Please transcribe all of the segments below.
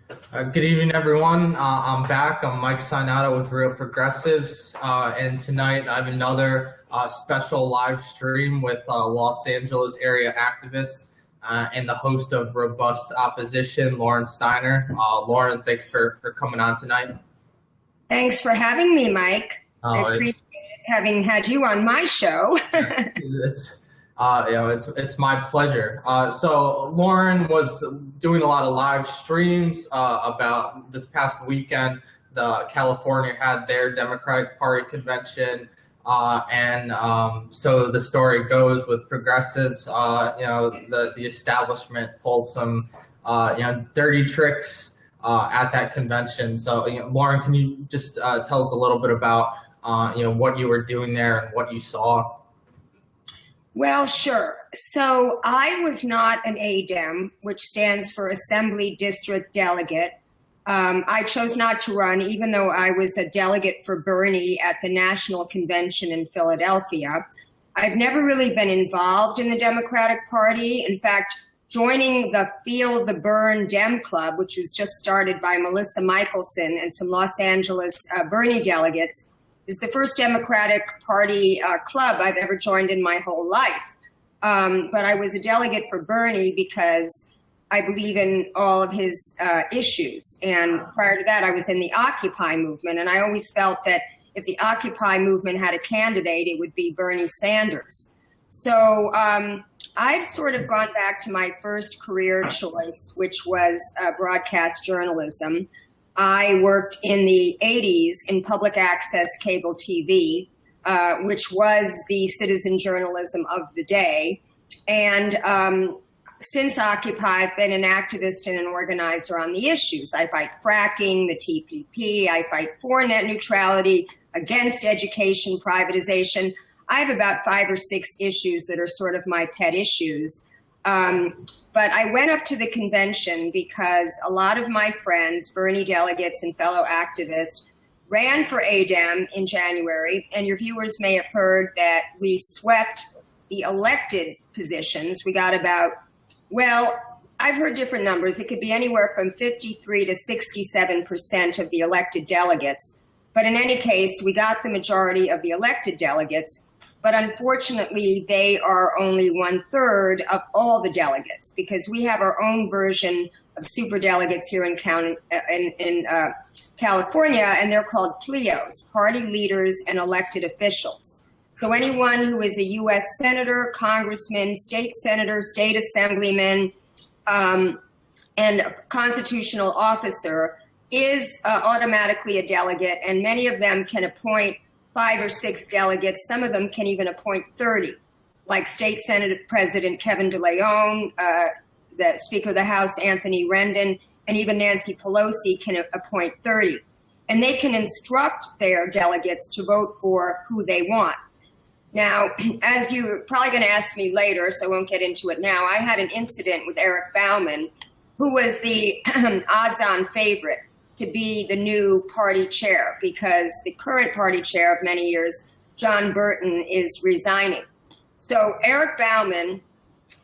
Good evening, everyone. I'm back. I'm Mike Sainato with Real Progressives, and tonight I have another special live stream with Los Angeles area activists and the host of Robust Opposition, Lauren Steiner. Lauren, thanks for coming on tonight. Thanks for having me, Mike. I appreciate having had you on my show. It's my pleasure. So Lauren was doing a lot of live streams about this past weekend. California had their Democratic Party convention, so the story goes with progressives. The establishment pulled some dirty tricks at that convention. So Lauren, can you just tell us a little bit about what you were doing there and what you saw? Well, sure. So I was not an ADEM, which stands for Assembly District Delegate. I chose not to run, even though I was a delegate for Bernie at the National Convention in Philadelphia. I've never really been involved in the Democratic Party. In fact, joining the Feel the Burn Dem Club, which was just started by Melissa Michelson and some Los Angeles Bernie delegates, is the first Democratic Party club I've ever joined in my whole life. But I was a delegate for Bernie because I believe in all of his issues. And prior to that, I was in the Occupy movement. And I always felt that if the Occupy movement had a candidate, it would be Bernie Sanders. So I've sort of gone back to my first career choice, which was broadcast journalism. I worked in the 80s in public access cable TV, which was the citizen journalism of the day. And since Occupy, I've been an activist and an organizer on the issues. I fight fracking, the TPP. I fight for net neutrality, against education privatization. I have about 5 or 6 issues that are sort of my pet issues. But I went up to the convention because a lot of my friends, Bernie delegates and fellow activists, ran for ADEM in January. And your viewers may have heard that we swept the elected positions. We got about, well, I've heard different numbers. It could be anywhere from 53 to 67% of the elected delegates. But in any case, we got the majority of the elected delegates. But unfortunately, they are only 1/3 of all the delegates because we have our own version of superdelegates here in California, and they're called PLEOs, party leaders and elected officials. So anyone who is a U.S. senator, congressman, state senator, state assemblyman, and a constitutional officer is automatically a delegate, and many of them can appoint 5 or 6 delegates. Some of them can even appoint 30, like State Senate President Kevin DeLeon, the Speaker of the House, Anthony Rendon, and even Nancy Pelosi can appoint 30. And they can instruct their delegates to vote for who they want. Now, as you're probably going to ask me later, so I won't get into it now, I had an incident with Eric Bauman, who was the odds-on favorite to be the new party chair because the current party chair of many years, John Burton, is resigning. So Eric Bauman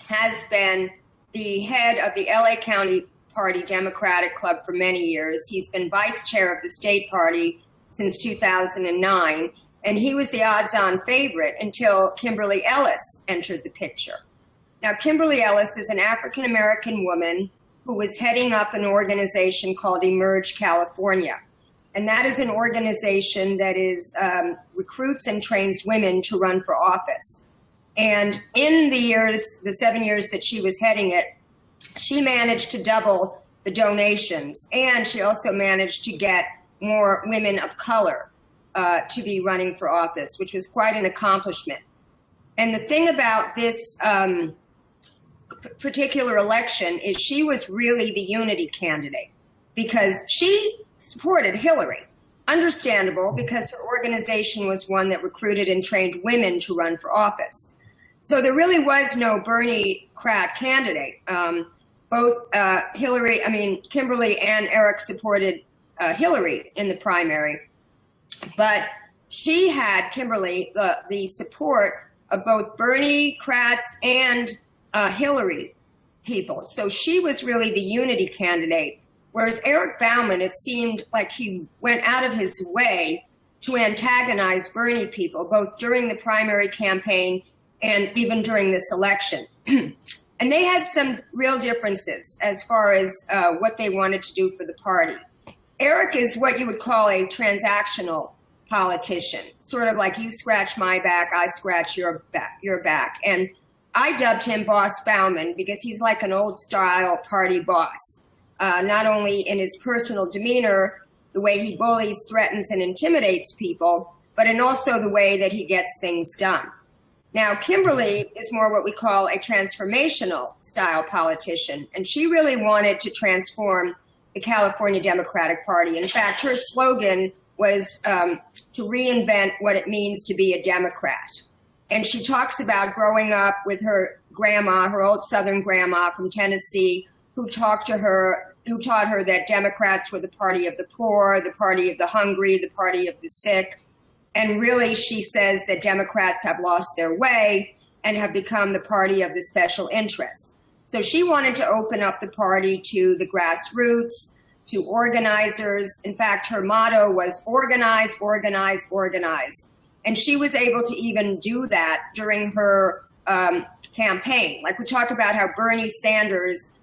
has been the head of the LA County Party Democratic Club for many years. He's been vice chair of the state party since 2009, and he was the odds-on favorite until Kimberly Ellis entered the picture. Now, Kimberly Ellis is an African-American woman who was heading up an organization called Emerge California. And that is an organization that recruits and trains women to run for office. And in the 7 years that she was heading it, she managed to double the donations. And she also managed to get more women of color to be running for office, which was quite an accomplishment. And the thing about this particular election is she was really the unity candidate because she supported Hillary. Understandable, because her organization was one that recruited and trained women to run for office. So there really was no Bernie-crat candidate. Kimberly and Eric supported Hillary in the primary, but she had, Kimberly, the support of both Bernie-crats and Hillary people. So she was really the unity candidate. Whereas Eric Bauman, it seemed like he went out of his way to antagonize Bernie people, both during the primary campaign and even during this election. And they had some real differences as far as what they wanted to do for the party. Eric is what you would call a transactional politician, sort of like you scratch my back, I scratch your back. And I dubbed him Boss Bauman because he's like an old style party boss, not only in his personal demeanor, the way he bullies, threatens, and intimidates people, but in also the way that he gets things done. Now, Kimberly is more what we call a transformational style politician, and she really wanted to transform the California Democratic Party. In fact, her slogan was to reinvent what it means to be a Democrat. And she talks about growing up with her grandma, her old Southern grandma from Tennessee, who taught her that Democrats were the party of the poor, the party of the hungry, the party of the sick. And really, she says that Democrats have lost their way and have become the party of the special interests. So she wanted to open up the party to the grassroots, to organizers. In fact, her motto was organize, organize, organize. And she was able to even do that during her campaign. Like we talk about how Bernie Sanders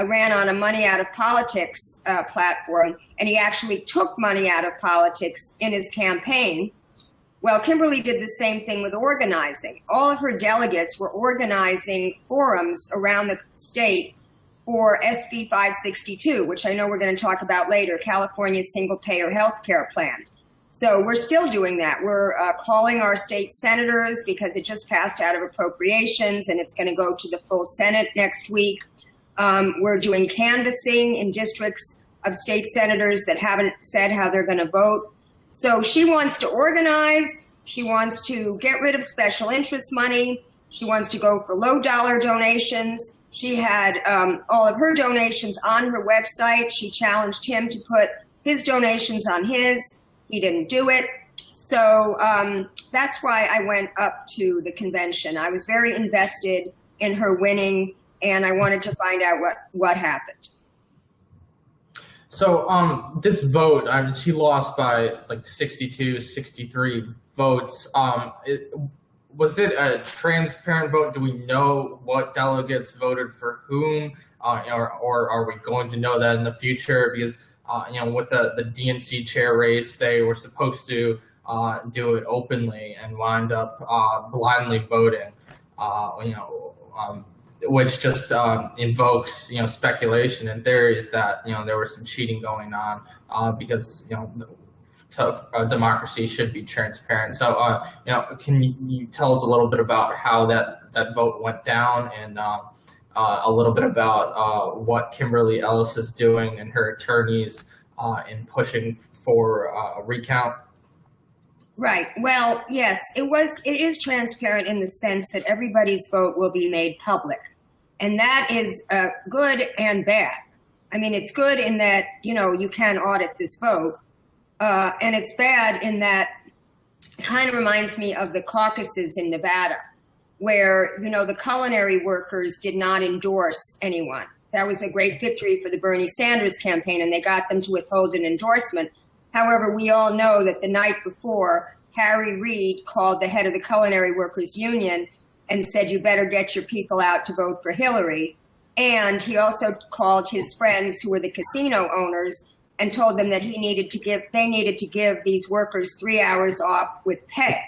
ran on a money out of politics platform, and he actually took money out of politics in his campaign. Well, Kimberly did the same thing with organizing. All of her delegates were organizing forums around the state for SB 562, which I know we're going to talk about later, California's single-payer health care plan. So we're still doing that. We're calling our state senators because it just passed out of appropriations and it's going to go to the full Senate next week. We're doing canvassing in districts of state senators that haven't said how they're going to vote. So she wants to organize. She wants to get rid of special interest money. She wants to go for low dollar donations. She had all of her donations on her website. She challenged him to put his donations on his. He didn't do it. So that's why I went up to the convention. I was very invested in her winning, and I wanted to find out what happened. So this vote, I mean, she lost by like 62, 63 votes. Was it a transparent vote? Do we know what delegates voted for whom, or are we going to know that in the future? Because with the DNC chair race, they were supposed to do it openly and wind up blindly voting. Which just invokes speculation and theories that there was some cheating going on because democracy should be transparent. So can you tell us a little bit about how that vote went down and a little bit about what Kimberly Ellis is doing and her attorneys in pushing for a recount? Right. Well, yes, it is transparent in the sense that everybody's vote will be made public. And that is good and bad. I mean, it's good in that, you can audit this vote. And it's bad in that it kind of reminds me of the caucuses in Nevada, where, the culinary workers did not endorse anyone. That was a great victory for the Bernie Sanders campaign, and they got them to withhold an endorsement. However, we all know that the night before, Harry Reid called the head of the Culinary Workers Union and said, you better get your people out to vote for Hillary. And he also called his friends who were the casino owners and told them that they needed to give these workers 3 hours off with pay.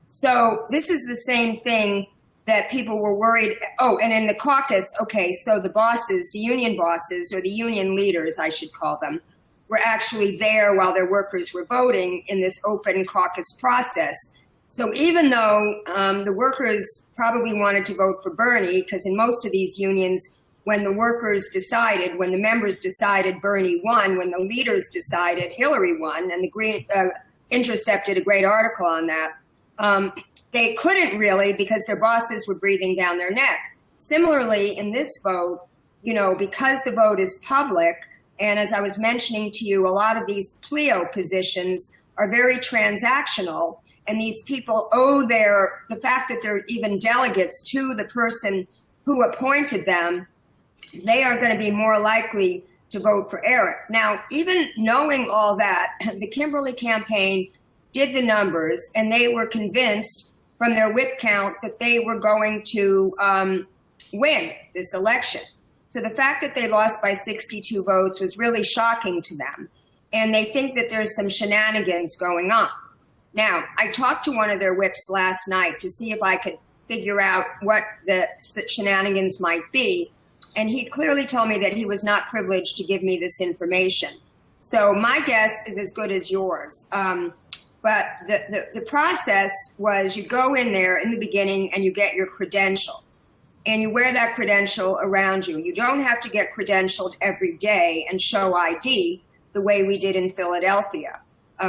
So this is the same thing that people were worried. Oh, and in the caucus, okay, so the bosses, the union bosses, or the union leaders, I should call them, were actually there while their workers were voting in this open caucus process. So even though the workers probably wanted to vote for Bernie, because in most of these unions, when the members decided Bernie won, when the leaders decided Hillary won, and the Green intercepted a great article on that, they couldn't really because their bosses were breathing down their neck. Similarly, in this vote, because the vote is public, and as I was mentioning to you, a lot of these pleo positions are very transactional, and these people owe the fact that they're even delegates to the person who appointed them. They are going to be more likely to vote for Eric. Now, even knowing all that, the Kimberly campaign did the numbers, and they were convinced from their whip count that they were going to win this election. So the fact that they lost by 62 votes was really shocking to them. And they think that there's some shenanigans going on. Now, I talked to one of their whips last night to see if I could figure out what the shenanigans might be. And he clearly told me that he was not privileged to give me this information. So my guess is as good as yours. But the process was you go in there in the beginning and you get your credential. And you wear that credential around you. You don't have to get credentialed every day and show ID the way we did in Philadelphia.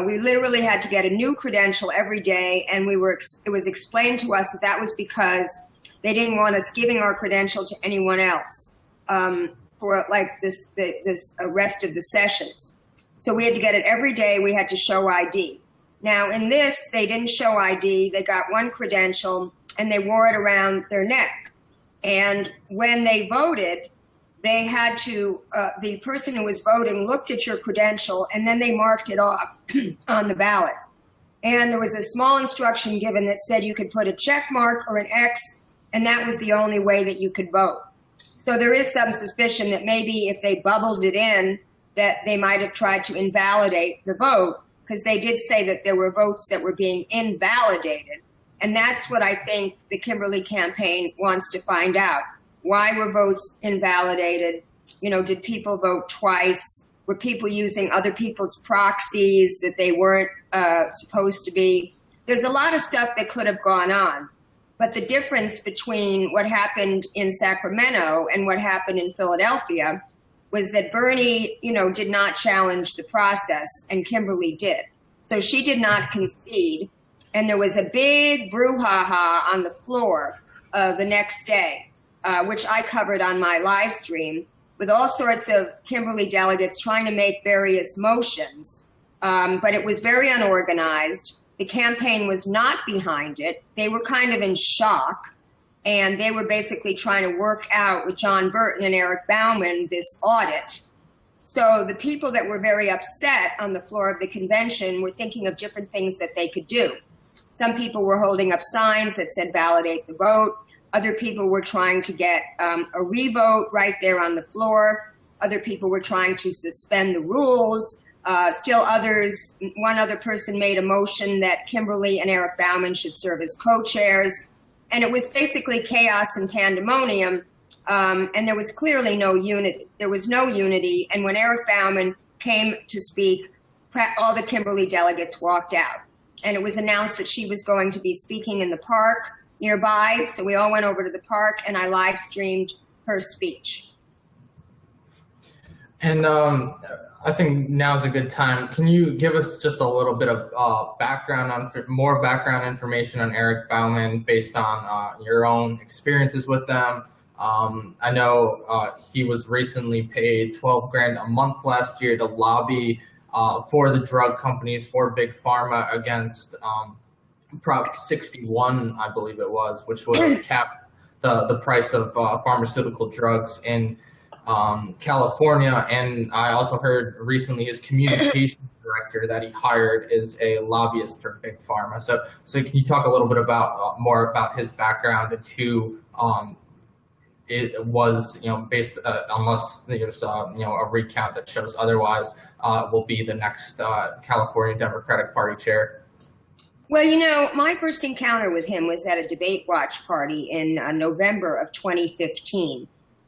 We literally had to get a new credential every day, and it was explained to us that that was because they didn't want us giving our credential to anyone else for like this rest of the sessions. So we had to get it every day. We had to show ID. Now in this, they didn't show ID. They got one credential and they wore it around their neck. And when they voted, they had to, the person who was voting looked at your credential and then they marked it off on the ballot. And there was a small instruction given that said you could put a check mark or an X, and that was the only way that you could vote. So there is some suspicion that maybe if they bubbled it in, that they might have tried to invalidate the vote, because they did say that there were votes that were being invalidated. And that's what I think the Kimberly campaign wants to find out. Why were votes invalidated? You know, did people vote twice? Were people using other people's proxies that they weren't supposed to be? There's a lot of stuff that could have gone on. But the difference between what happened in Sacramento and what happened in Philadelphia was that Bernie, you know, did not challenge the process and Kimberly did. So she did not concede. And there was a big brouhaha on the floor the next day, which I covered on my live stream, with all sorts of Kimberly delegates trying to make various motions. But it was very unorganized. The campaign was not behind it. They were kind of in shock. And they were basically trying to work out with John Burton and Eric Bauman this audit. So the people that were very upset on the floor of the convention were thinking of different things that they could do. Some people were holding up signs that said validate the vote. Other people were trying to get a revote right there on the floor. Other people were trying to suspend the rules. Still others, one other person made a motion that Kimberly and Eric Bauman should serve as co-chairs. And it was basically chaos and pandemonium. And there was clearly no unity. There was no unity. And when Eric Bauman came to speak, all the Kimberly delegates walked out. And it was announced that she was going to be speaking in the park nearby. So we all went over to the park and I live streamed her speech. And I think now's a good time. Can you give us just a little bit of more background information on Eric Bauman based on your own experiences with them? I know he was recently paid $12,000 a month last year to lobby for the drug companies, for Big Pharma, against Prop 61, I believe it was, which would cap the price of pharmaceutical drugs in California. And I also heard recently his communications director that he hired is a lobbyist for Big Pharma. So can you talk a little bit about more about his background and who it was, based unless there's a recount that shows otherwise, will be the next California Democratic Party chair? Well, my first encounter with him was at a debate watch party in November of 2015.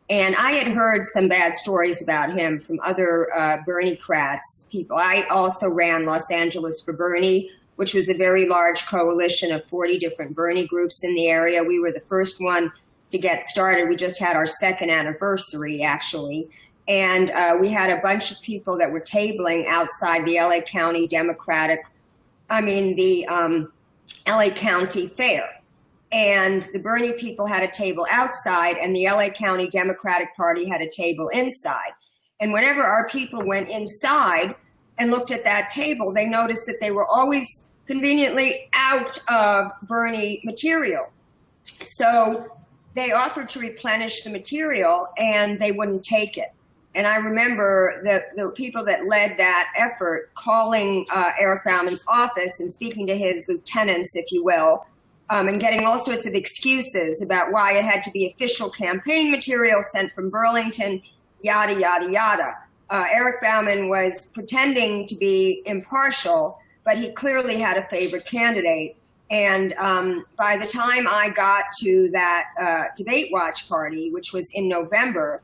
And I had heard some bad stories about him from other Bernie-crats people. I also ran Los Angeles for Bernie, which was a very large coalition of 40 different Bernie groups in the area. We were the first one to get started. We just had our second anniversary, actually. And we had a bunch of people that were tabling outside the LA County LA County Fair. And the Bernie people had a table outside and the LA County Democratic Party had a table inside. And whenever our people went inside and looked at that table, they noticed that they were always conveniently out of Bernie material. So they offered to replenish the material and they wouldn't take it. And I remember the people that led that effort calling Eric Bauman's office and speaking to his lieutenants, if you will, and getting all sorts of excuses about why it had to be official campaign material sent from Burlington, yada, yada, yada. Eric Bauman was pretending to be impartial, but he clearly had a favorite candidate. And by the time I got to that debate watch party, which was in November,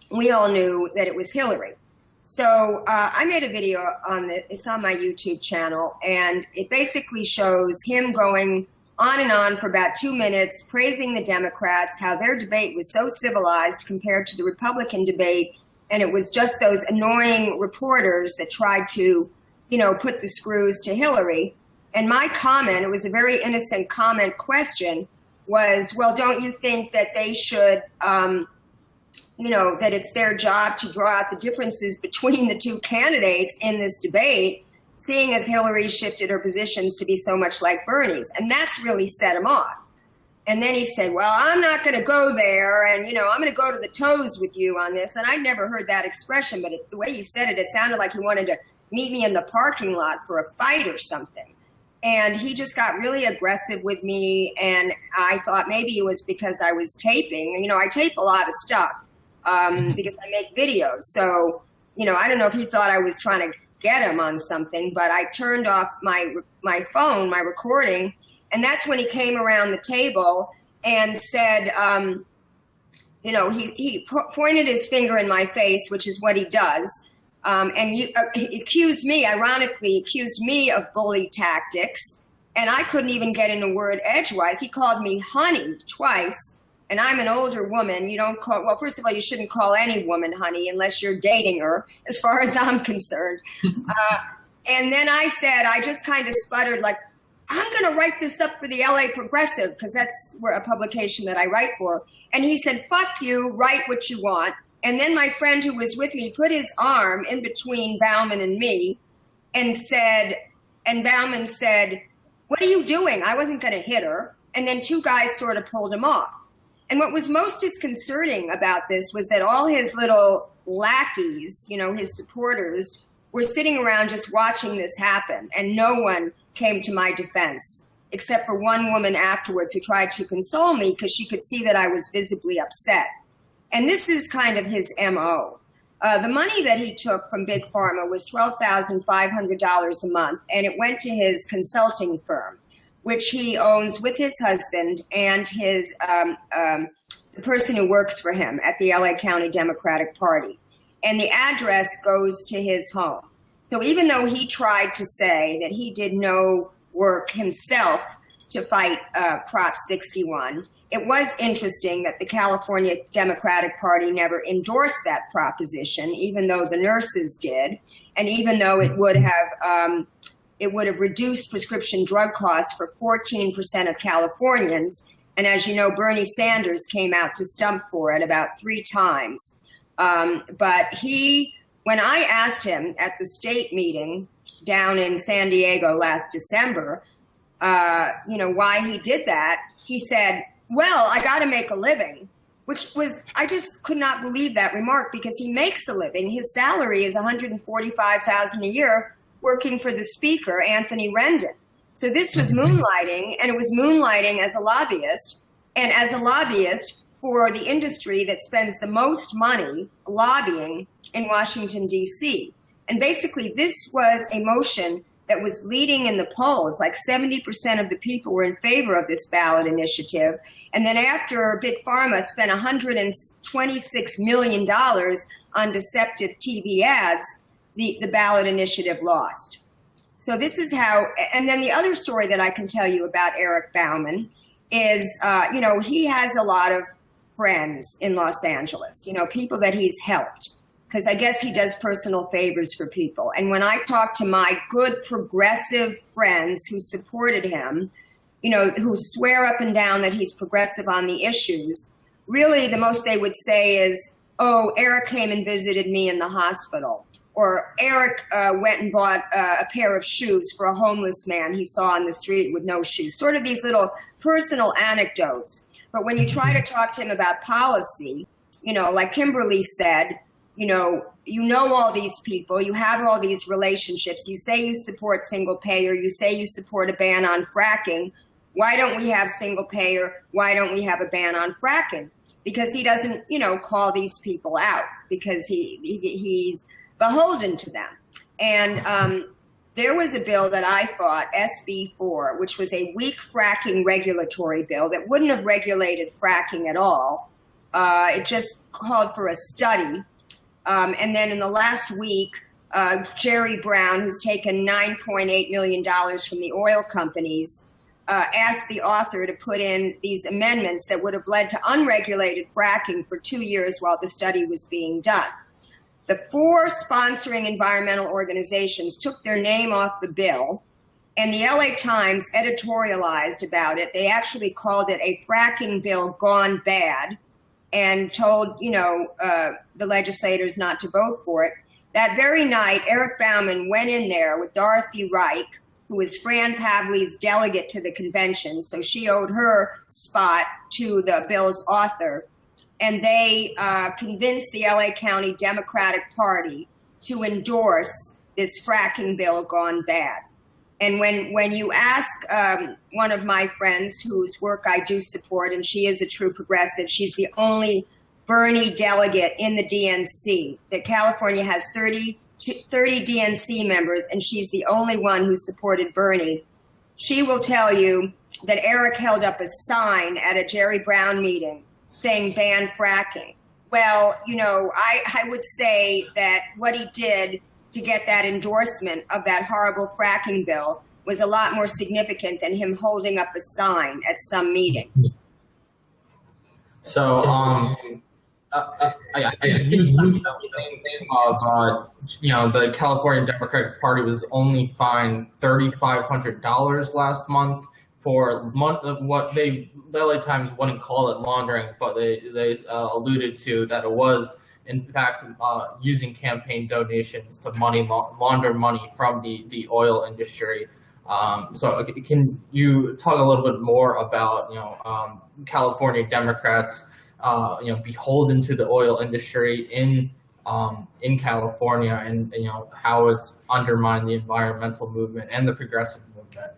we all knew that it was Hillary. So I made a video on it. It's on my YouTube channel, and it basically shows him going on and on for about 2 minutes, praising the Democrats, how their debate was so civilized compared to the Republican debate, and it was just those annoying reporters that tried to, put the screws to Hillary. And my comment, it was a very innocent comment question, was, well, don't you think that they should, that it's their job to draw out the differences between the two candidates in this debate, seeing as Hillary shifted her positions to be so much like Bernie's. And that's really set him off. And then he said, well, I'm not going to go there, and, I'm going to go to the toes with you on this. And I'd never heard that expression, but the way he said it, it sounded like he wanted to meet me in the parking lot for a fight or something. And he just got really aggressive with me, and I thought maybe it was because I was taping. I tape a lot of stuff because I make videos. So, I don't know if he thought I was trying to get him on something, but I turned off my phone, my recording, and that's when he came around the table and said, he pointed his finger in my face, which is what he does. And he ironically accused me of bully tactics, and I couldn't even get in a word edgewise. He called me honey twice, and I'm an older woman. You don't call, well, first of all, you shouldn't call any woman honey unless you're dating her, as far as I'm concerned. And then I said, I just kind of sputtered like, I'm going to write this up for the LA Progressive, because that's a publication that I write for. And he said, fuck you, write what you want. And then my friend who was with me put his arm in between Bauman and me and Bauman said, what are you doing? I wasn't going to hit her. And then two guys sort of pulled him off. And what was most disconcerting about this was that all his little lackeys, his supporters, were sitting around just watching this happen. And no one came to my defense, except for one woman afterwards who tried to console me because she could see that I was visibly upset. And this is kind of his MO. The money that he took from Big Pharma was $12,500 a month, and it went to his consulting firm, which he owns with his husband and his the person who works for him at the LA County Democratic Party. And the address goes to his home. So even though he tried to say that he did no work himself to fight Prop 61, it was interesting that the California Democratic Party never endorsed that proposition, even though the nurses did, and even though it would have reduced prescription drug costs for 14% of Californians. And as you know, Bernie Sanders came out to stump for it about 3 times. But when I asked him at the state meeting down in San Diego last December, why he did that, he said, well, I got to make a living, which was, I just could not believe that remark, because he makes a living. His salary is $145,000 a year working for the speaker, Anthony Rendon. So this was moonlighting, and it was moonlighting as a lobbyist, and as a lobbyist for the industry that spends the most money lobbying in Washington, D.C. And basically, this was a motion that was leading in the polls. Like 70% of the people were in favor of this ballot initiative. And then after Big Pharma spent $126 million on deceptive TV ads, the ballot initiative lost. So this is how, and then the other story that I can tell you about Eric Bauman is, he has a lot of friends in Los Angeles, people that he's helped, because I guess he does personal favors for people. And when I talk to my good progressive friends who supported him, who swear up and down that he's progressive on the issues, really the most they would say is, oh, Eric came and visited me in the hospital. Or Eric went and bought a pair of shoes for a homeless man he saw on the street with no shoes. Sort of these little personal anecdotes. But when you try to talk to him about policy, like Kimberly said, you know all these people, you have all these relationships, you say you support single payer, you say you support a ban on fracking. Why don't we have single payer? Why don't we have a ban on fracking? Because he doesn't, call these people out, because he's beholden to them. And there was a bill that I fought, SB4, which was a weak fracking regulatory bill that wouldn't have regulated fracking at all. It just called for a study. And then in the last week, Jerry Brown, who's taken $9.8 million from the oil companies, asked the author to put in these amendments that would have led to unregulated fracking for 2 years while the study was being done. The 4 sponsoring environmental organizations took their name off the bill, and the LA Times editorialized about it. They actually called it a fracking bill gone bad and told, the legislators not to vote for it. That very night, Eric Bauman went in there with Dorothy Reich, who was Fran Pavley's delegate to the convention, so she owed her spot to the bill's author. And they convinced the LA County Democratic Party to endorse this fracking bill gone bad. And when you ask one of my friends whose work I do support, and she is a true progressive, she's the only Bernie delegate in the DNC, that California has 30 DNC members, and she's the only one who supported Bernie. She will tell you that Eric held up a sign at a Jerry Brown meeting saying ban fracking. Well, I would say that what he did to get that endorsement of that horrible fracking bill was a lot more significant than him holding up a sign at some meeting. So, I used something of, the California Democratic Party was only fined $3,500 last month for what the LA Times wouldn't call it laundering, but they alluded to that it was, in fact, using campaign donations to launder money from the oil industry. So can you talk a little bit more about, California Democrats, beholden to the oil industry in California, and, how it's undermined the environmental movement and the progressive movement?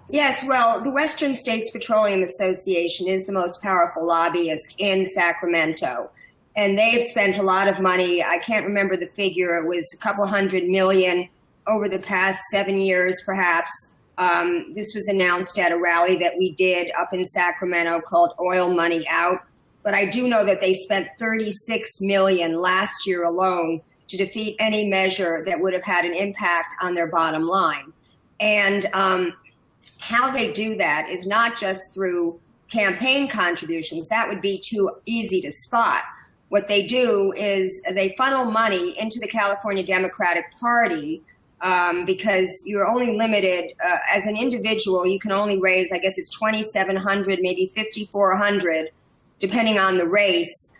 Yes, well, the Western States Petroleum Association is the most powerful lobbyist in Sacramento. And they have spent a lot of money. I can't remember the figure. It was a couple $100 million over the past 7 years, perhaps. This was announced at a rally that we did up in Sacramento called Oil Money Out. But I do know that they spent $36 million last year alone to defeat any measure that would have had an impact on their bottom line. And how they do that is not just through campaign contributions. That would be too easy to spot. What they do is they funnel money into the California Democratic Party because you're only limited as an individual. You can only raise, I guess it's $2,700, maybe $5,400, depending on the race.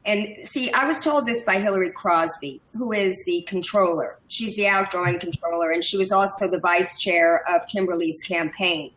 And see, I was told this by Hillary Crosby, who is the controller. She's the outgoing controller, and she was also the vice chair of Kimberly's campaign.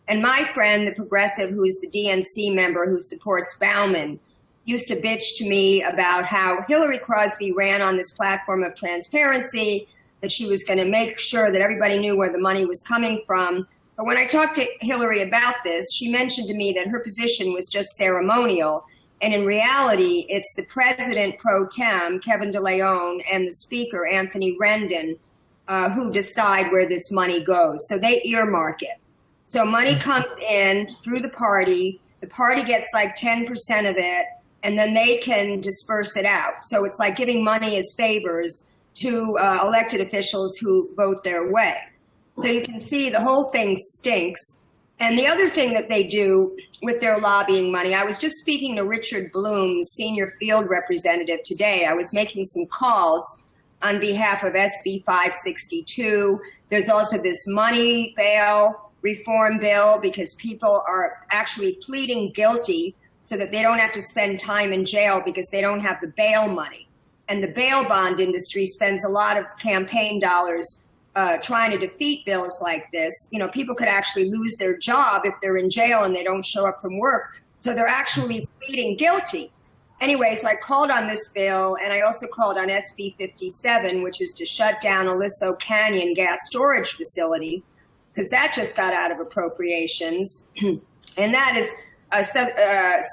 And my friend, the progressive, who's the DNC member who supports Bauman, used to bitch to me about how Hillary Crosby ran on this platform of transparency, that she was going to make sure that everybody knew where the money was coming from. But when I talked to Hillary about this, she mentioned to me that her position was just ceremonial. And in reality, it's the president pro tem, Kevin DeLeon, and the speaker, Anthony Rendon, who decide where this money goes. So they earmark it. So money comes in through the party gets like 10% of it, and then they can disperse it out. So it's like giving money as favors to elected officials who vote their way. So you can see the whole thing stinks. And the other thing that they do with their lobbying money, I was just speaking to Richard Bloom, senior field representative today. I was making some calls on behalf of SB 562. There's also this money bail reform bill because people are actually pleading guilty so that they don't have to spend time in jail because they don't have the bail money. And the bail bond industry spends a lot of campaign dollars trying to defeat bills like this. People could actually lose their job if they're in jail and they don't show up from work. So they're actually pleading guilty. Anyway, so I called on this bill, and I also called on SB 57, which is to shut down Aliso Canyon gas storage facility, because that just got out of appropriations. And that is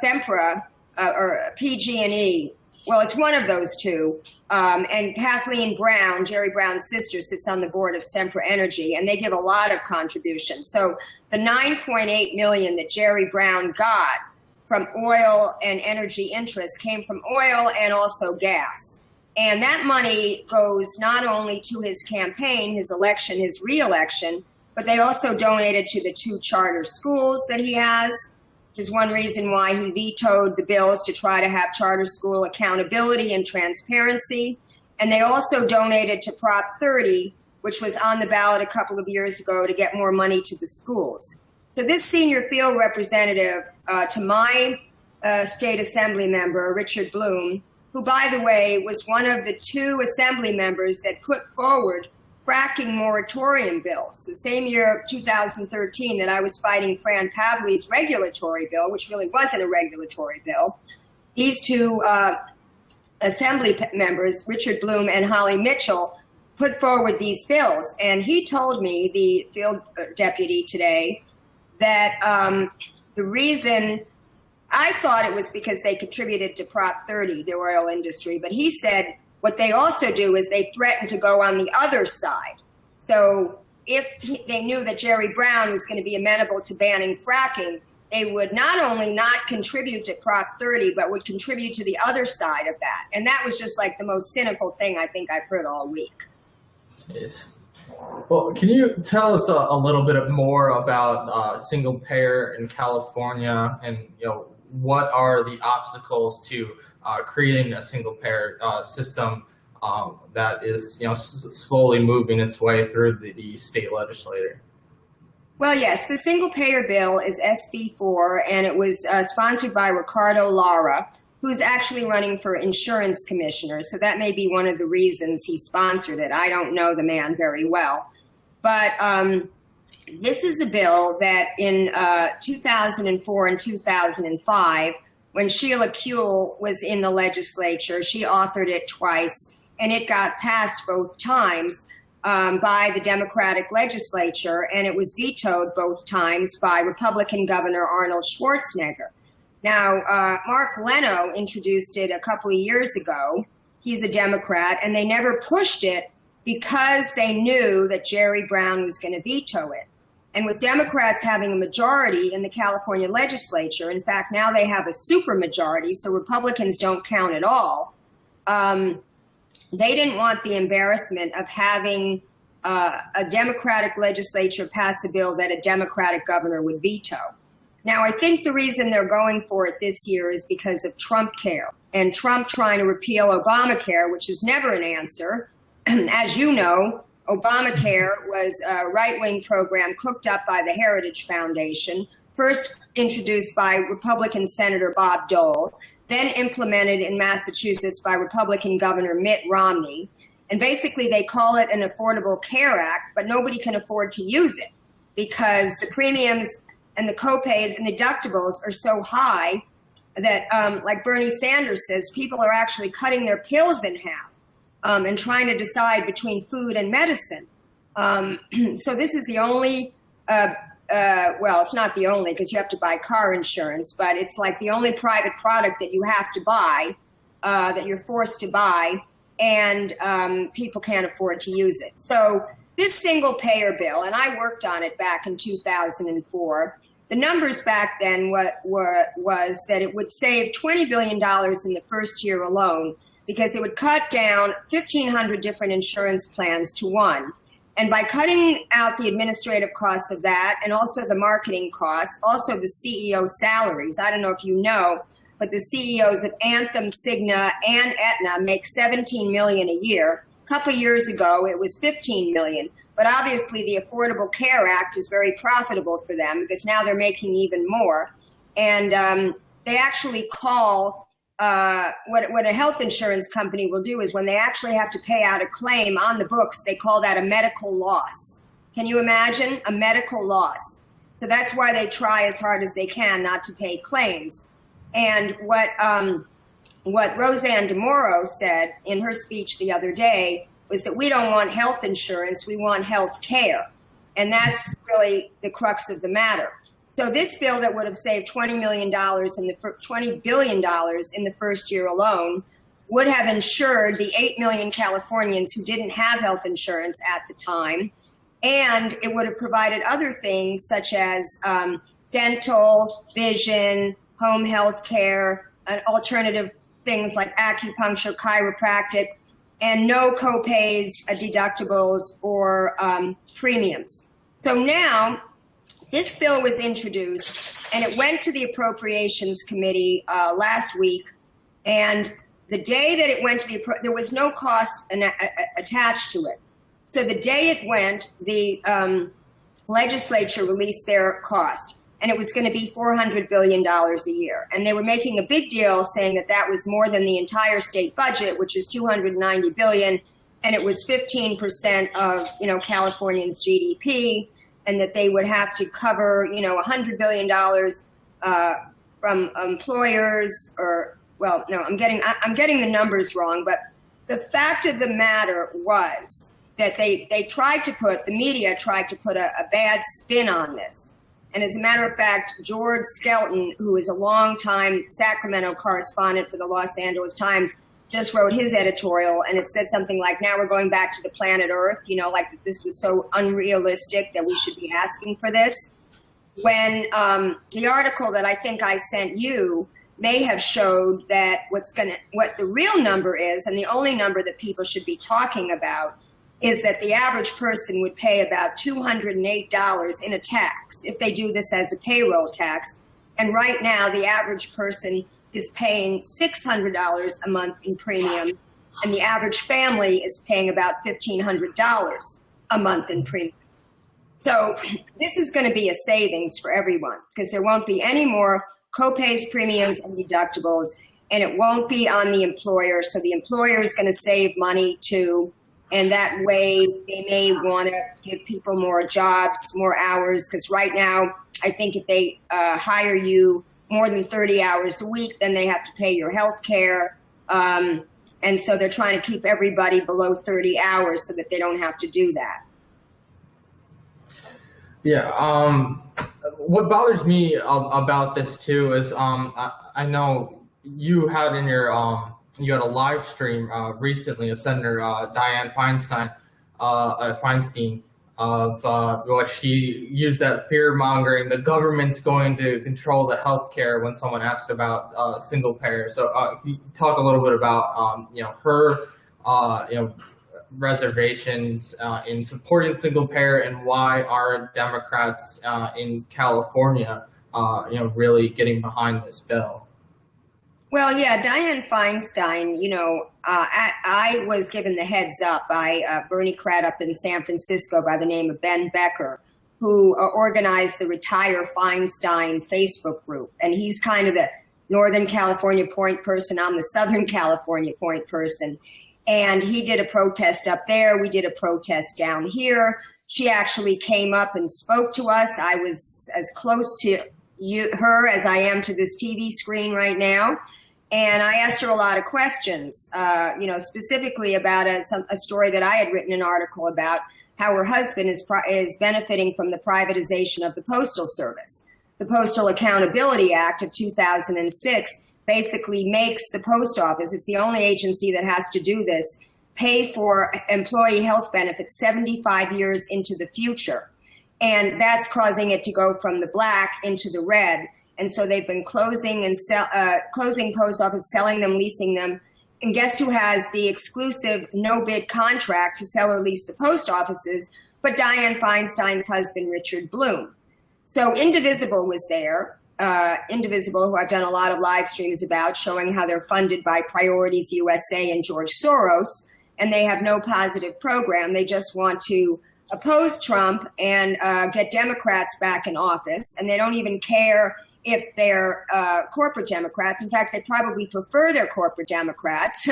Sempra or PG&E. Well, it's one of those two. And Kathleen Brown, Jerry Brown's sister, sits on the board of Sempra Energy, and they give a lot of contributions. So the $9.8 million that Jerry Brown got from oil and energy interests came from oil and also gas. And that money goes not only to his campaign, his election, his re-election, but they also donated to the 2 charter schools that he has, which is one reason why he vetoed the bills to try to have charter school accountability and transparency. And they also donated to Prop 30, which was on the ballot a couple of years ago to get more money to the schools. So this senior field representative to my state assembly member, Richard Bloom, who, by the way, was one of the 2 assembly members that put forward fracking moratorium bills. The same year, 2013, that I was fighting Fran Pavley's regulatory bill, which really wasn't a regulatory bill. These 2 assembly members, Richard Bloom and Holly Mitchell, put forward these bills. And he told me, the field deputy today, that the reason, I thought it was because they contributed to Prop 30, the oil industry, but he said what they also do is they threaten to go on the other side. So if they knew that Jerry Brown was going to be amenable to banning fracking, they would not only not contribute to Prop 30, but would contribute to the other side of that. And that was just like the most cynical thing I think I've heard all week. Yes. Well, can you tell us a little bit more about single payer in California, and what are the obstacles to creating a single payer system that is slowly moving its way through the state legislature? Well, yes, the single payer bill is SB4, and it was sponsored by Ricardo Lara, who's actually running for insurance commissioner. So that may be one of the reasons he sponsored it. I don't know the man very well. But this is a bill that in 2004 and 2005, when Sheila Kuehl was in the legislature, she authored it twice, and it got passed both times by the Democratic legislature, and it was vetoed both times by Republican Governor Arnold Schwarzenegger. Now, Mark Leno introduced it a couple of years ago. He's a Democrat, and they never pushed it because they knew that Jerry Brown was going to veto it. And with Democrats having a majority in the California legislature, in fact, now they have a supermajority, so Republicans don't count at all. They didn't want the embarrassment of having a Democratic legislature pass a bill that a Democratic governor would veto. Now, I think the reason they're going for it this year is because of Trump care and Trump trying to repeal Obamacare, which is never an answer. As you know, Obamacare was a right-wing program cooked up by the Heritage Foundation, first introduced by Republican Senator Bob Dole, then implemented in Massachusetts by Republican Governor Mitt Romney. And basically they call it an Affordable Care Act, but nobody can afford to use it because the premiums and the copays and deductibles are so high that, like Bernie Sanders says, people are actually cutting their pills in half and trying to decide between food and medicine. So this is the only, well, it's not the only because you have to buy car insurance, but it's like the only private product that you have to buy, that you're forced to buy, and people can't afford to use it. So this single payer bill, and I worked on it back in 2004, the numbers back then was that it would save $20 billion in the first year alone because it would cut down 1,500 different insurance plans to one. And by cutting out the administrative costs of that and also the marketing costs, also the CEO salaries, I don't know if you know, but the CEOs of Anthem, Cigna, and Aetna make $17 million a year. A couple of years ago, it was $15 million. But obviously, the Affordable Care Act is very profitable for them because now they're making even more. And they actually call what a health insurance company will do is when they actually have to pay out a claim on the books, they call that a medical loss. Can you imagine? A medical loss. So that's why they try as hard as they can not to pay claims. And what what Roseanne DeMoro said in her speech the other day was that we don't want health insurance, we want health care. And that's really the crux of the matter. So this bill that would have saved $20 billion in the first year alone would have insured the 8 million Californians who didn't have health insurance at the time. And it would have provided other things such as dental, vision, home health care, alternative things like acupuncture, chiropractic, and no copays, deductibles, or premiums. So now this bill was introduced and it went to the Appropriations Committee last week. And the day that it went to there was no cost attached to it. So the day it went, the legislature released their cost, and it was going to be $400 billion a year. And they were making a big deal saying that that was more than the entire state budget, which is $290 billion, and it was 15% of, Californians' GDP, and that they would have to cover, $100 billion from employers I'm getting the numbers wrong, but the fact of the matter was that the media tried to put a bad spin on this. And as a matter of fact, George Skelton, who is a longtime Sacramento correspondent for the Los Angeles Times, just wrote his editorial, and it said something like, now we're going back to the planet Earth, like this was so unrealistic that we should be asking for this. When the article that I think I sent you may have showed that what the real number is, and the only number that people should be talking about, is that the average person would pay about $208 in a tax if they do this as a payroll tax. And right now, the average person is paying $600 a month in premium, and the average family is paying about $1,500 a month in premium. So this is going to be a savings for everyone because there won't be any more copays, premiums, and deductibles, and it won't be on the employer. So the employer is going to save money too. And that way they may want to give people more jobs, more hours, because right now, I think if they hire you more than 30 hours a week, then they have to pay your health care. And so they're trying to keep everybody below 30 hours so that they don't have to do that. Yeah. What bothers me about this too is I know you had in your you had a live stream recently of Senator Dianne Feinstein of what she used that fear mongering. The government's going to control the healthcare when someone asked about single payer. So can you talk a little bit about her reservations in supporting single payer and why are Democrats in California really getting behind this bill? Well, yeah, Dianne Feinstein, I was given the heads up by Bernie Craddock in San Francisco by the name of Ben Becker, who organized the Retire Feinstein Facebook group. And he's kind of the Northern California point person. I'm the Southern California point person. And he did a protest up there. We did a protest down here. She actually came up and spoke to us. I was as close to her as I am to this TV screen right now. And I asked her a lot of questions, specifically about a story that I had written an article about, how her husband is benefiting from the privatization of the Postal Service. The Postal Accountability Act of 2006 basically makes the post office, it's the only agency that has to do this, pay for employee health benefits 75 years into the future. And that's causing it to go from the black into the red. And so they've been closing post office, selling them, leasing them. And guess who has the exclusive no-bid contract to sell or lease the post offices? But Dianne Feinstein's husband, Richard Bloom. So Indivisible was there. Indivisible, who I've done a lot of live streams about, showing how they're funded by Priorities USA and George Soros. And they have no positive program. They just want to oppose Trump and get Democrats back in office. And they don't even care if they're corporate Democrats. In fact, they probably prefer their corporate Democrats.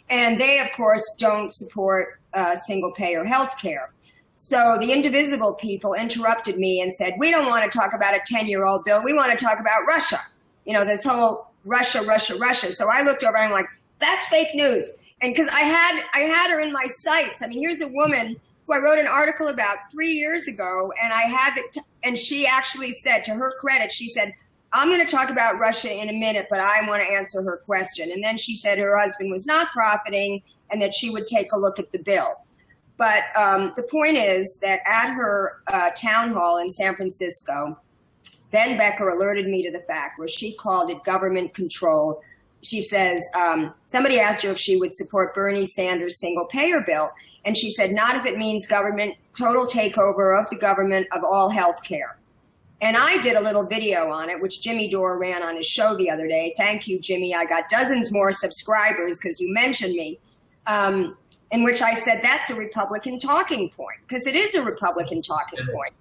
And they, of course, don't support single-payer health care. So the Indivisible people interrupted me and said, we don't want to talk about a 10-year-old bill. We want to talk about Russia. This whole Russia, Russia, Russia. So I looked over and I'm like, that's fake news. And because I had her in my sights. I mean, here's a woman who I wrote an article about 3 years ago, and I had and she actually said, to her credit, she said, I'm going to talk about Russia in a minute, but I want to answer her question. And then she said her husband was not profiting and that she would take a look at the bill. But the point is that at her town hall in San Francisco, Ben Becker alerted me to the fact where she called it government control. She says, somebody asked her if she would support Bernie Sanders' single payer bill. And she said, not if it means government, total takeover of the government of all health care. And I did a little video on it, which Jimmy Dore ran on his show the other day. Thank you, Jimmy. I got dozens more subscribers because you mentioned me, in which I said that's a Republican talking point, because it is a Republican talking point.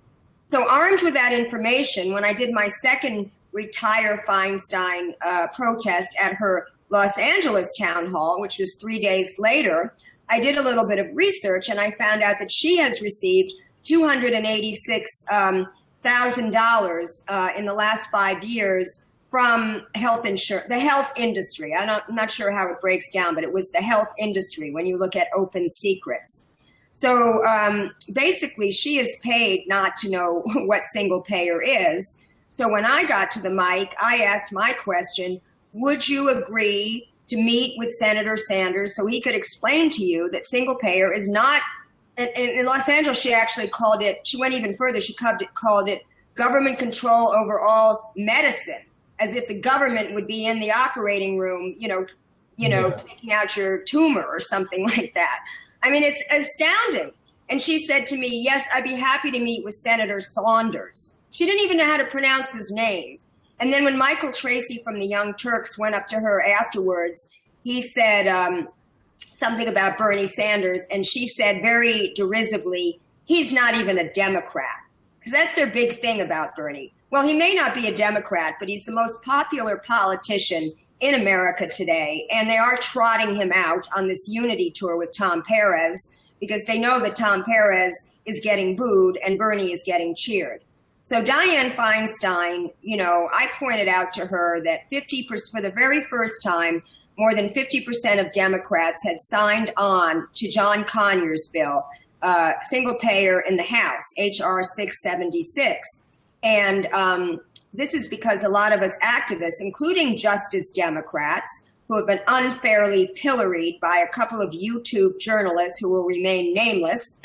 So armed with that information, when I did my second Retire Feinstein protest at her Los Angeles town hall, which was 3 days later, I did a little bit of research and I found out that she has received $286,000 in the last 5 years from health insurance, the health industry. I'm not sure how it breaks down, but it was the health industry when you look at open secrets. So basically, she is paid not to know what single payer is. So when I got to the mic, I asked my question, would you agree to meet with Senator Sanders so he could explain to you that single payer is not, in Los Angeles, she actually called it, she went even further, she called it government control over all medicine, as if the government would be in the operating room, taking out your tumor or something like that. I mean, it's astounding. And she said to me, yes, I'd be happy to meet with Senator Saunders. She didn't even know how to pronounce his name. And then when Michael Tracy from the Young Turks went up to her afterwards, he said something about Bernie Sanders. And she said very derisively, he's not even a Democrat. Because that's their big thing about Bernie. Well, he may not be a Democrat, but he's the most popular politician in America today. And they are trotting him out on this unity tour with Tom Perez because they know that Tom Perez is getting booed and Bernie is getting cheered. So Dianne Feinstein, I pointed out to her that 50%, for the very first time, more than 50% of Democrats had signed on to John Conyers' bill, single payer in the House, H.R. 676. And this is because a lot of us activists, including Justice Democrats, who have been unfairly pilloried by a couple of YouTube journalists who will remain nameless,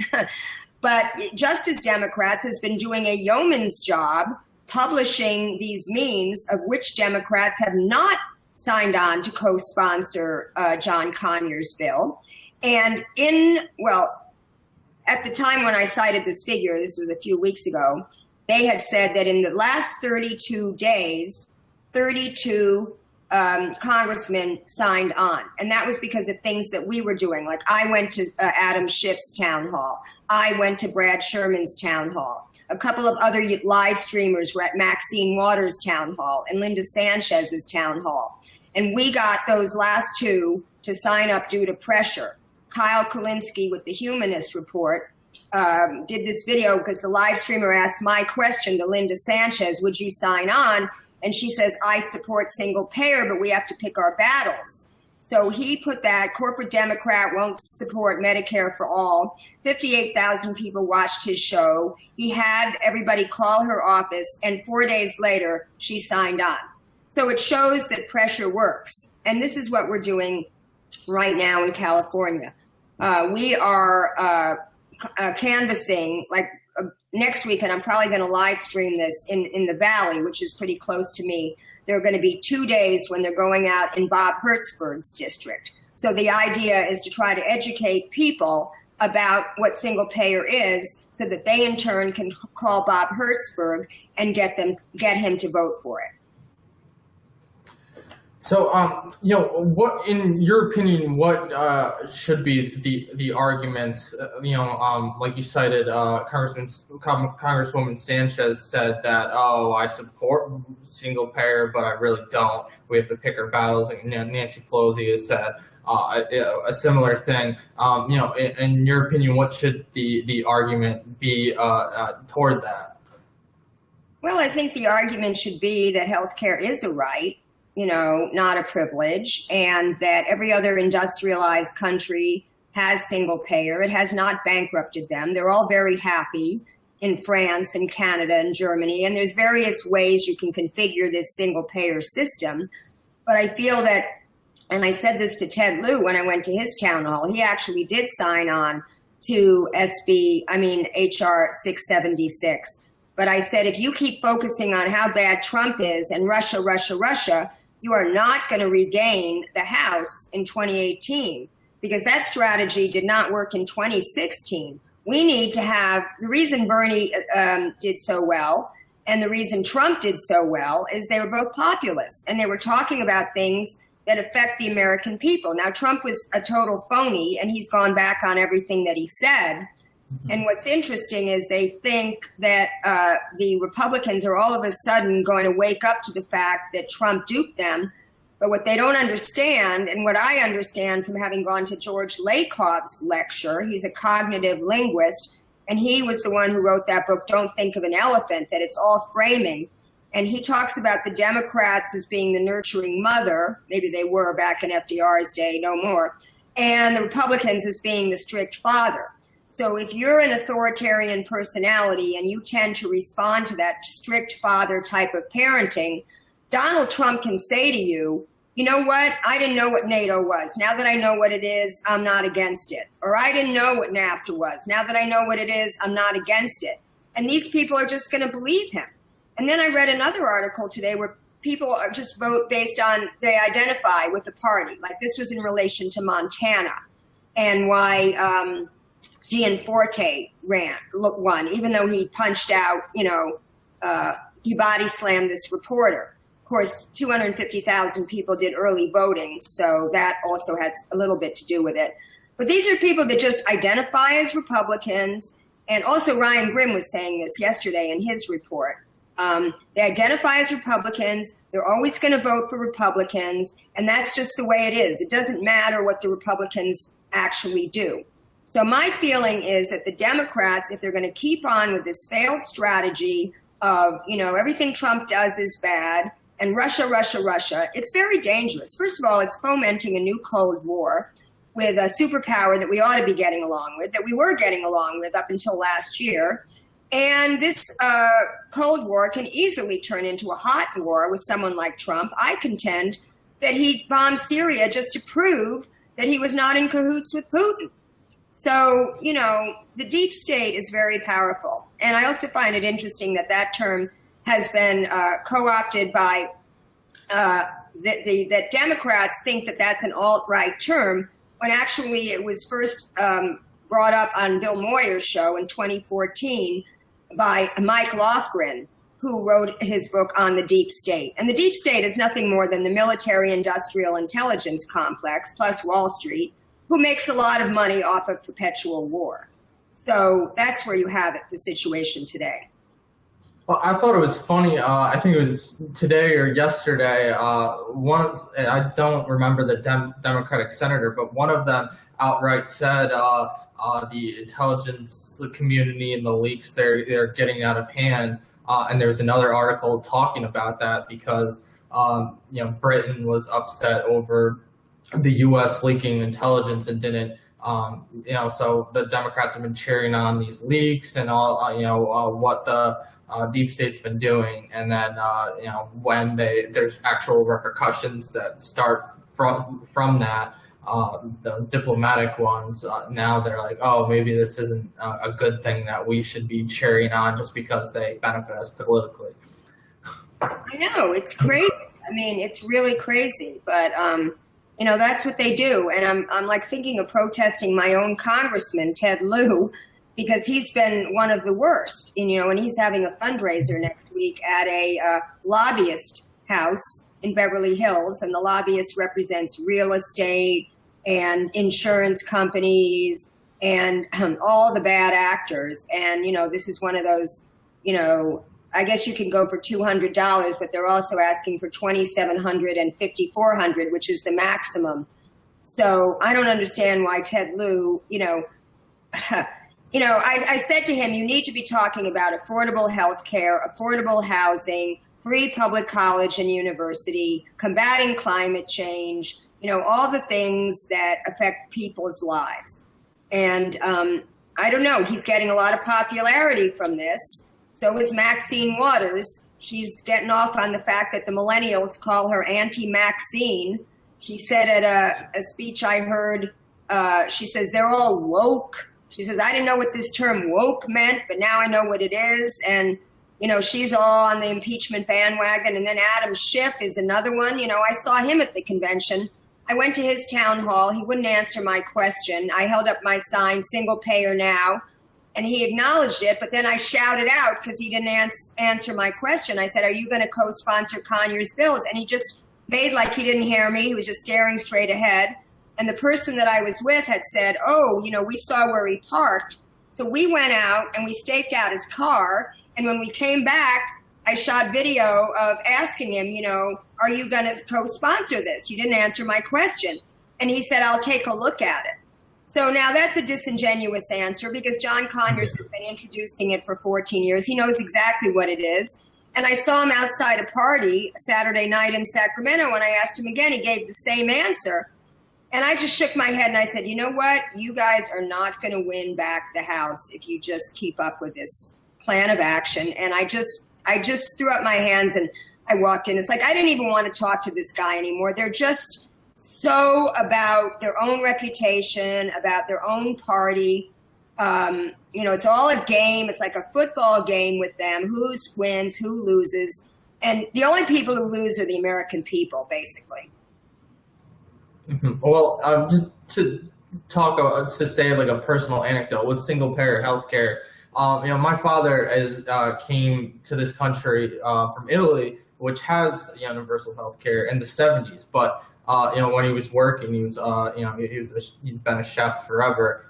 but Justice Democrats has been doing a yeoman's job publishing these memes of which Democrats have not signed on to co-sponsor John Conyers' bill. And at the time when I cited this figure, this was a few weeks ago, they had said that in the last 32 days, 32 congressmen signed on. And that was because of things that we were doing. Like I went to Adam Schiff's town hall. I went to Brad Sherman's town hall. A couple of other live streamers were at Maxine Waters' town hall and Linda Sanchez's town hall. And we got those last two to sign up due to pressure. Kyle Kulinski with the Humanist Report did this video because the live streamer asked my question to Linda Sanchez, would you sign on? And she says, I support single payer, but we have to pick our battles. So he put that corporate Democrat won't support Medicare for all. 58,000 people watched his show. He had everybody call her office, and 4 days later, she signed on. So it shows that pressure works. And this is what we're doing right now in California. We are canvassing next week, and I'm probably going to live stream this in the Valley, which is pretty close to me. There are going to be 2 days when they're going out in Bob Hertzberg's district. So the idea is to try to educate people about what single payer is so that they in turn can call Bob Hertzberg and get him to vote for it. So, what, in your opinion, what should be the arguments? Like you cited, Congresswoman Sanchez said that, I support single payer, but I really don't. We have to pick our battles. And Nancy Pelosi has said a similar thing. In your opinion, what should the argument be toward that? Well, I think the argument should be that healthcare is a right. not a privilege, and that every other industrialized country has single payer. It has not bankrupted them. They're all very happy in France and Canada and Germany, and there's various ways you can configure this single payer system. But I feel that, and I said this to Ted Lieu when I went to his town hall, he actually did sign on to HR 676. But I said, if you keep focusing on how bad Trump is and Russia, Russia, Russia, you are not going to regain the House in 2018, because that strategy did not work in 2016. We need to have, the reason Bernie did so well and the reason Trump did so well is they were both populists, and they were talking about things that affect the American people. Now, Trump was a total phony, and he's gone back on everything that he said. And what's interesting is they think that the Republicans are all of a sudden going to wake up to the fact that Trump duped them. But what they don't understand, and what I understand from having gone to George Lakoff's lecture, he's a cognitive linguist, and he was the one who wrote that book, Don't Think of an Elephant, that it's all framing. And he talks about the Democrats as being the nurturing mother, maybe they were back in FDR's day, no more, and the Republicans as being the strict father. So if you're an authoritarian personality and you tend to respond to that strict father type of parenting, Donald Trump can say to you, you know what, I didn't know what NATO was. Now that I know what it is, I'm not against it. Or I didn't know what NAFTA was. Now that I know what it is, I'm not against it. And these people are just going to believe him. And then I read another article today where people are just vote based on, they identify with the party. Like this was in relation to Montana and why Gianforte won, even though he punched out, he body slammed this reporter. Of course, 250,000 people did early voting, so that also had a little bit to do with it. But these are people that just identify as Republicans, and also Ryan Grimm was saying this yesterday in his report. They identify as Republicans, they're always going to vote for Republicans, and that's just the way it is. It doesn't matter what the Republicans actually do. So my feeling is that the Democrats, if they're going to keep on with this failed strategy of, everything Trump does is bad, and Russia, Russia, Russia, it's very dangerous. First of all, it's fomenting a new Cold War with a superpower that we ought to be getting along with, that we were getting along with up until last year. And this Cold War can easily turn into a hot war with someone like Trump. I contend that he bombed Syria just to prove that he was not in cahoots with Putin. So, the deep state is very powerful. And I also find it interesting that that term has been co-opted by that Democrats think that that's an alt-right term, when actually it was first brought up on Bill Moyer's show in 2014 by Mike Lofgren, who wrote his book on the deep state. And the deep state is nothing more than the military-industrial intelligence complex, plus Wall Street, who makes a lot of money off of perpetual war. So that's where you have it, the situation today. Well, I thought it was funny. I think it was today or yesterday. I don't remember the Democratic senator, but one of them outright said the intelligence community and the leaks they're getting out of hand. And there's another article talking about that because Britain was upset over the U.S. leaking intelligence and didn't. So the Democrats have been cheering on these leaks and all. What the deep state's been doing, and then when there's actual repercussions that start from that, the diplomatic ones, now they're like, oh, maybe this isn't a good thing that we should be cheering on just because they benefit us politically. I know, it's crazy. I mean, it's really crazy, but that's what they do. And I'm like thinking of protesting my own congressman, Ted Lieu, because he's been one of the worst. And he's having a fundraiser next week at a lobbyist house in Beverly Hills, and the lobbyist represents real estate and insurance companies and all the bad actors. And, this is one of those, I guess you can go for $200, but they're also asking for $2,700 and $5,400, which is the maximum. So I don't understand why Ted Lieu, I said to him, you need to be talking about affordable health care, affordable housing, free public college and university, combating climate change, all the things that affect people's lives. And I don't know, he's getting a lot of popularity from this. So is Maxine Waters. She's getting off on the fact that the millennials call her Auntie-Maxine. She said at a speech I heard, she says, they're all woke. She says, I didn't know what this term woke meant, but now I know what it is. And, she's all on the impeachment bandwagon. And then Adam Schiff is another one. I saw him at the convention. I went to his town hall. He wouldn't answer my question. I held up my sign, single payer now, and he acknowledged it. But then I shouted out because he didn't answer my question. I said, are you going to co-sponsor Conyers bills? And he just made like he didn't hear me. He was just staring straight ahead. And the person that I was with had said, oh, we saw where he parked. So we went out and we staked out his car. And when we came back, I shot video of asking him, are you going to co-sponsor this? You didn't answer my question. And he said, I'll take a look at it. So now that's a disingenuous answer because John Conyers has been introducing it for 14 years. He knows exactly what it is. And I saw him outside a party Saturday night in Sacramento. When I asked him again, he gave the same answer. And I just shook my head and I said, you know what? You guys are not going to win back the House if you just keep up with this plan of action. And I just threw up my hands and I walked in. It's like I didn't even want to talk to this guy anymore. They're just so about their own reputation, about their own party. It's all a game. It's like a football game with them. Who wins, who loses. And the only people who lose are the American people, basically. Mm-hmm. Well, just to to say like a personal anecdote with single payer healthcare. My father came to this country from Italy, which has universal healthcare in the 70s. But when he was working, he was he's been a chef forever.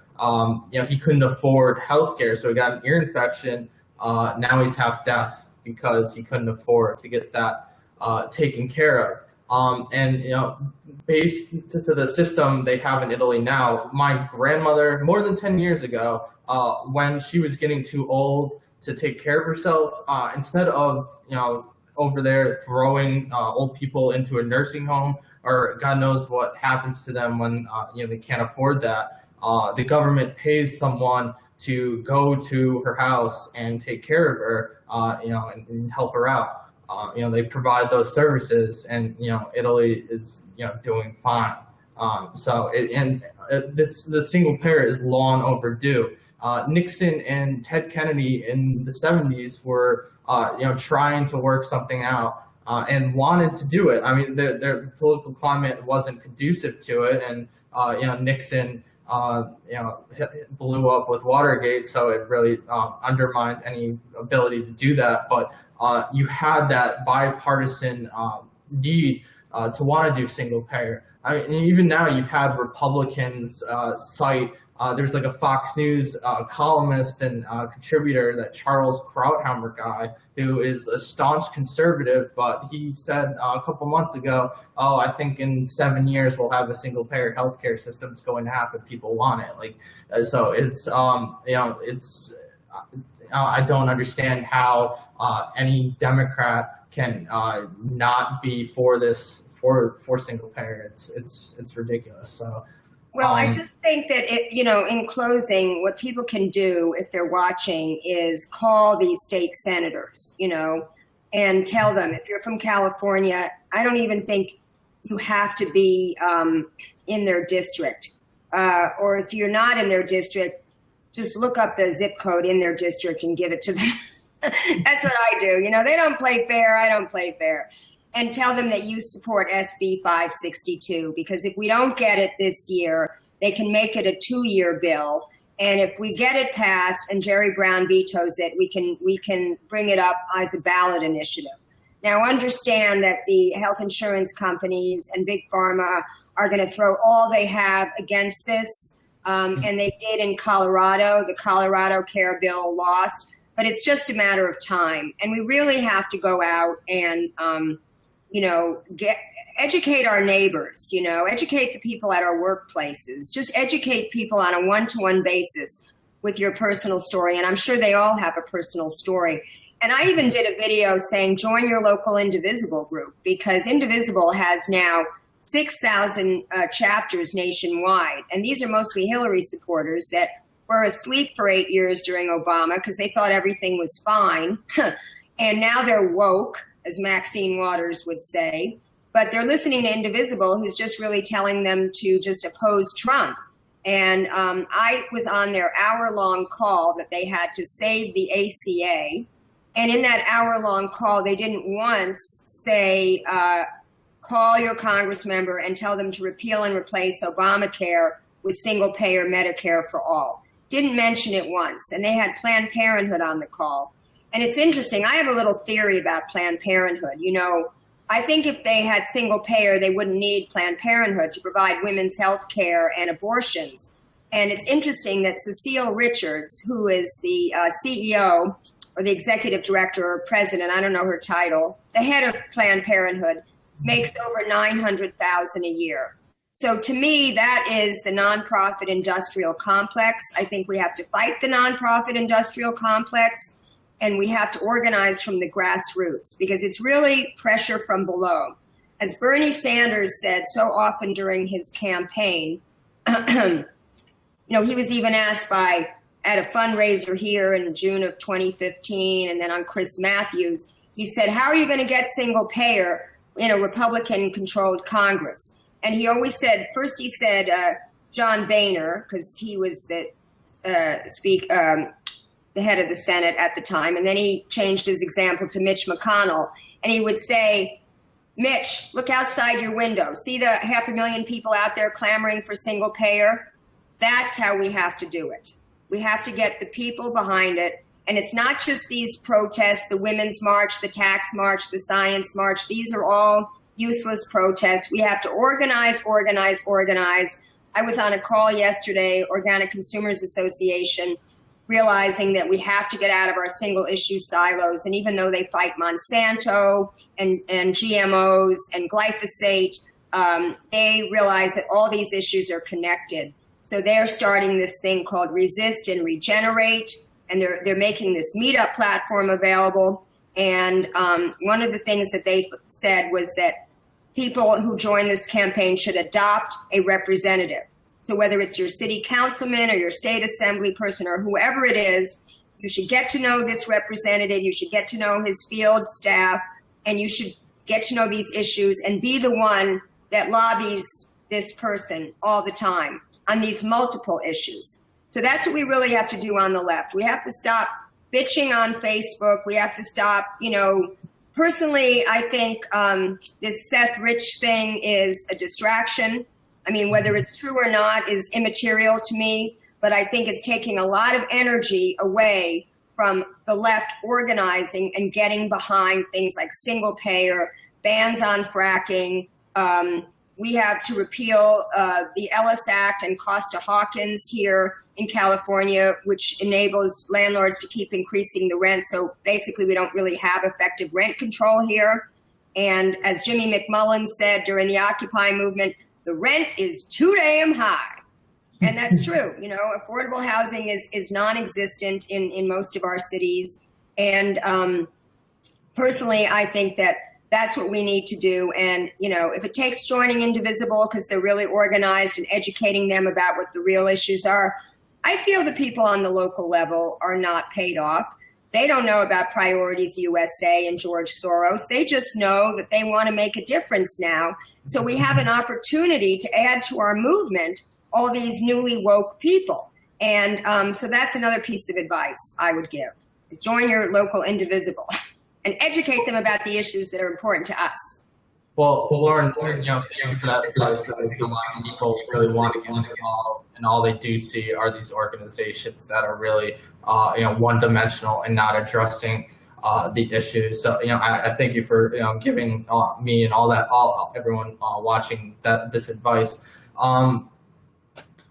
He couldn't afford healthcare, so he got an ear infection. Now he's half deaf because he couldn't afford to get that taken care of. Based to the system they have in Italy now, my grandmother, more than 10 years ago, when she was getting too old to take care of herself, instead of, over there throwing old people into a nursing home, or God knows what happens to them when, they can't afford that, the government pays someone to go to her house and take care of her, and help her out. They provide those services, and Italy is doing fine. The single payer is long overdue. Nixon and Ted Kennedy in the 70s were trying to work something out and wanted to do it. I mean, their political climate wasn't conducive to it, and Nixon blew up with Watergate, so it really undermined any ability to do that. But you had that bipartisan need to want to do single payer. I mean, and even now you've had Republicans cite, there's like a Fox News columnist and contributor, that Charles Krauthammer guy, who is a staunch conservative, but he said a couple months ago, I think in 7 years we'll have a single payer healthcare system. It's going to happen. People want it. So it's, I don't understand how any Democrat can not be for this, for single payer. It's ridiculous. So. Well, I just think that in closing, what people can do if they're watching is call these state senators, and tell them, if you're from California, I don't even think you have to be in their district. Or if you're not in their district, just look up the zip code in their district and give it to them. That's what I do. They don't play fair. I don't play fair. And tell them that you support SB 562, because if we don't get it this year, they can make it a 2-year bill. And if we get it passed and Jerry Brown vetoes it, we can bring it up as a ballot initiative. Now, understand that the health insurance companies and Big Pharma are going to throw all they have against this. And they did in Colorado. The Colorado Care Bill lost. But it's just a matter of time. And we really have to go out and educate our neighbors, educate the people at our workplaces, just educate people on a one-to-one basis with your personal story. And I'm sure they all have a personal story. And I even did a video saying, join your local Indivisible group, because Indivisible has now 6,000 chapters nationwide. And these are mostly Hillary supporters that were asleep for 8 years during Obama because they thought everything was fine. And now they're woke, as Maxine Waters would say. But they're listening to Indivisible, who's just really telling them to just oppose Trump. And I was on their hour-long call that they had to save the ACA. And in that hour-long call, they didn't once say, call your Congress member and tell them to repeal and replace Obamacare with single-payer Medicare for all. Didn't mention it once. And they had Planned Parenthood on the call. And it's interesting. I have a little theory about Planned Parenthood. You know, I think if they had single payer, they wouldn't need Planned Parenthood to provide women's health care and abortions. And it's interesting that Cecile Richards, who is the CEO or the executive director or president, I don't know her title, the head of Planned Parenthood, makes over $900,000 a year. So to me, that is the nonprofit industrial complex. I think we have to fight the nonprofit industrial complex. And we have to organize from the grassroots, because it's really pressure from below. As Bernie Sanders said so often during his campaign, you know, he was even asked at a fundraiser here in June of 2015, and then on Chris Matthews, he said, how are you going to get single payer in a Republican-controlled Congress? And he always said, first he said John Boehner, because he was the head of the Senate at the time. And then he changed his example to Mitch McConnell. And he would say, Mitch, look outside your window. See the 500,000 people out there clamoring for single payer? That's how we have to do it. We have to get the people behind it. And it's not just these protests, the Women's March, the Tax March, the Science March. These are all useless protests. We have to organize, organize, organize. I was on a call yesterday, Organic Consumers Association, realizing that we have to get out of our single issue silos. And even though they fight Monsanto and GMOs and glyphosate, they realize that all these issues are connected. So they're starting this thing called Resist and Regenerate, and they're making this meetup platform available. And one of the things that they said was that people who join this campaign should adopt a representative. So whether it's your city councilman or your state assembly person or whoever it is, you should get to know this representative, you should get to know his field staff, and you should get to know these issues and be the one that lobbies this person all the time on these multiple issues. So that's what we really have to do on the left. We have to stop bitching on Facebook. We have to stop, you know, personally, I think this Seth Rich thing is a distraction. I mean, whether it's true or not is immaterial to me, but I think it's taking a lot of energy away from the left organizing and getting behind things like single payer, bans on fracking. We have to repeal the Ellis Act and Costa-Hawkins here in California, which enables landlords to keep increasing the rent. So basically, we don't really have effective rent control here. And as Jimmy McMullen said during the Occupy movement, the rent is too damn high. And that's true. You know, affordable housing is non-existent in most of our cities. And personally, I think that that's what we need to do. And, you know, if it takes joining Indivisible because they're really organized and educating them about what the real issues are, I feel the people on the local level are not paid off. They don't know about Priorities USA and George Soros. They just know that they want to make a difference now. So we have an opportunity to add to our movement all these newly woke people. And so that's another piece of advice I would give, is join your local Indivisible and educate them about the issues that are important to us. Well, Lauren, you know, thank you for that advice, because I think a lot of people really want to get involved, and all they do see are these organizations that are really, you know, one-dimensional and not addressing the issues. So, you know, I thank you for, you know, giving me and everyone watching this advice. What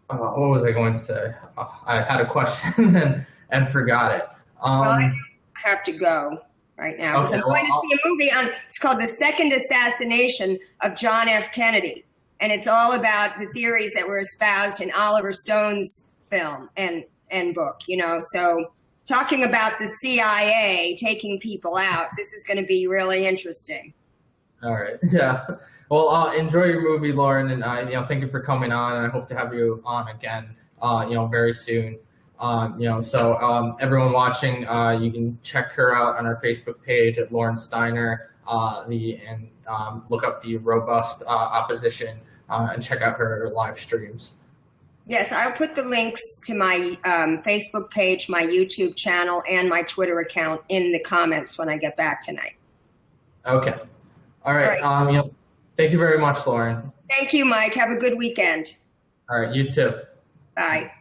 was I going to say? I had a question and forgot it. Well, I have to go right now, because I'm going to see a movie it's called The Second Assassination of John F. Kennedy. And it's all about the theories that were espoused in Oliver Stone's film and book, you know. So talking about the CIA taking people out. This is going to be really interesting. All right. Yeah. Well, enjoy your movie, Lauren, and thank you for coming on. And I hope to have you on again, very soon. Everyone watching, you can check her out on our Facebook page at Lauren Steiner, look up the Robust Opposition and check out her live streams. Yes, I'll put the links to my Facebook page, my YouTube channel, and my Twitter account in the comments when I get back tonight. Okay. All right. Thank you very much, Lauren. Thank you, Mike. Have a good weekend. All right. You too. Bye.